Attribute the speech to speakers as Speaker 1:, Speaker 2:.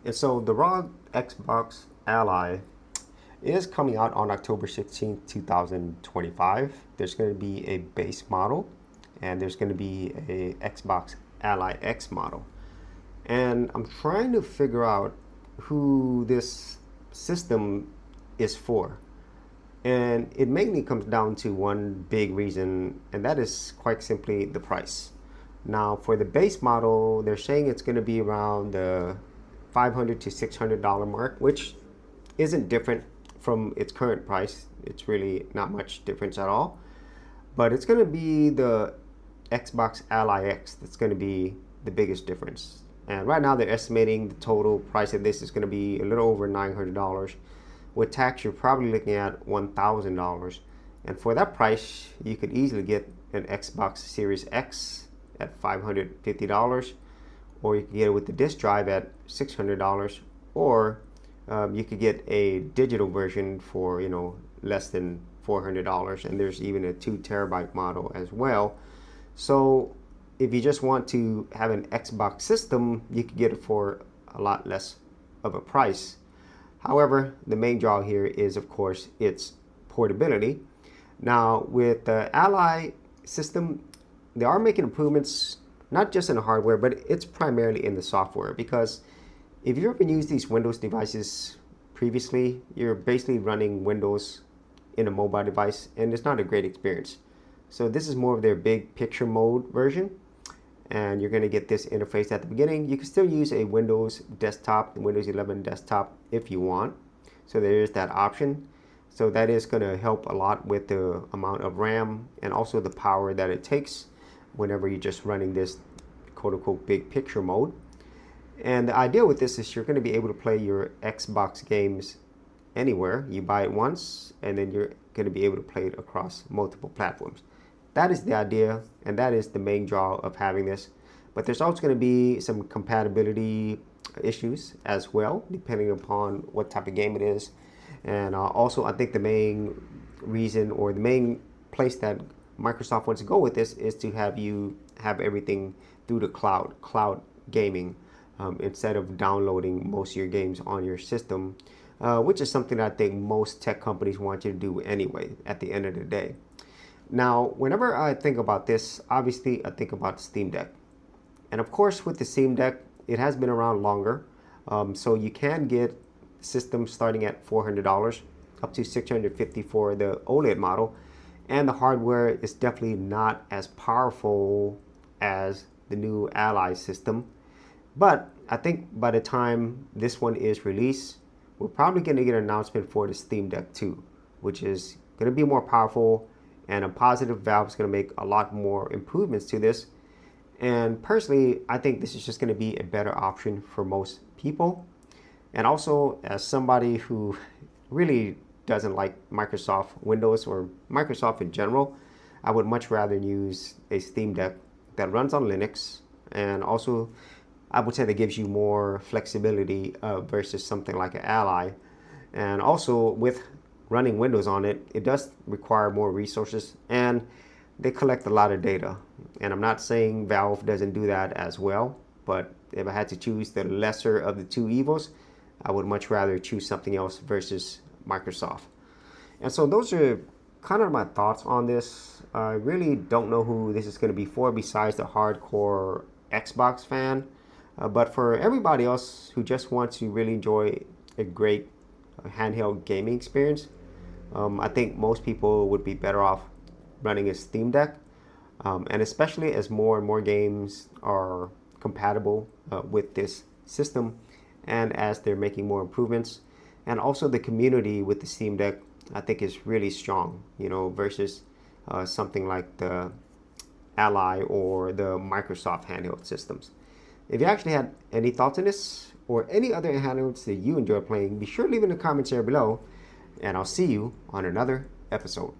Speaker 1: And so the ROG Xbox Ally is coming out on October 16th, 2025. There's going to be a base model and there's going to be a Xbox Ally X model. And I'm trying to figure out who this system is for. And it mainly comes down to one big reason, and that is quite simply the price. Now, for the base model, they're saying it's going to be around the $500 to $600 mark, which isn't different from its current price. It's really not much difference at all. But it's going to be the Xbox Ally X that's going to be the biggest difference. And right now they're estimating the total price of this is going to be a little over $900. With tax, you're probably looking at $1,000. And for that price, you could easily get an Xbox Series X at $550, or you could get it with the disc drive at $600, or you could get a digital version for less than $400. And there's even a 2 terabyte model as well. So if you just want to have an Xbox system, you could get it for a lot less of a price. However, the main draw here is, of course, its portability. Now, with the Ally system, they are making improvements, not just in the hardware, but it's primarily in the software. Because if you've ever used these Windows devices previously, you're basically running Windows in a mobile device, and it's not a great experience. So this is more of their big picture mode version. And you're going to get this interface at the beginning. You can still use a Windows desktop, Windows 11 desktop if you want. So there is that option. So that is going to help a lot with the amount of RAM and also the power that it takes whenever you're just running this quote-unquote big picture mode. And the idea with this is you're going to be able to play your Xbox games anywhere. You buy it once and then you're going to be able to play it across multiple platforms. That is the idea, and that is the main draw of having this. But there's also going to be some compatibility issues as well, depending upon what type of game it is. And also, I think the main reason or the main place that Microsoft wants to go with this is to have you have everything through the cloud gaming, instead of downloading most of your games on your system, which is something that I think most tech companies want you to do anyway at the end of the day. Now, whenever I think about this, obviously I think about Steam Deck. And of course, with the Steam Deck, it has been around longer. So you can get systems starting at $400 up to $650 for the OLED model. And the hardware is definitely not as powerful as the new Ally system. But I think by the time this one is released, we're probably going to get an announcement for the Steam Deck 2, which is going to be more powerful. And a positive Valve is going to make a lot more improvements to this. And personally, I think this is just going to be a better option for most people. And also, as somebody who really doesn't like Microsoft Windows or Microsoft in general, I would much rather use a Steam Deck that runs on Linux. And also, I would say that gives you more flexibility versus something like an Ally. And also, with running Windows on it, it does require more resources, and they collect a lot of data. And I'm not saying Valve doesn't do that as well, but if I had to choose the lesser of the two evils, I would much rather choose something else versus Microsoft. And so those are kind of my thoughts on this. I really don't know who this is going to be for besides the hardcore Xbox fan. But for everybody else who just wants to really enjoy a great handheld gaming experience, I think most people would be better off running a Steam Deck, and especially as more and more games are compatible with this system, and as they're making more improvements, and also the community with the Steam Deck, I think is really strong, versus something like the Ally or the Microsoft handheld systems. If you actually had any thoughts on this or any other handhelds that you enjoy playing, be sure to leave in the comments area below. And I'll see you on another episode.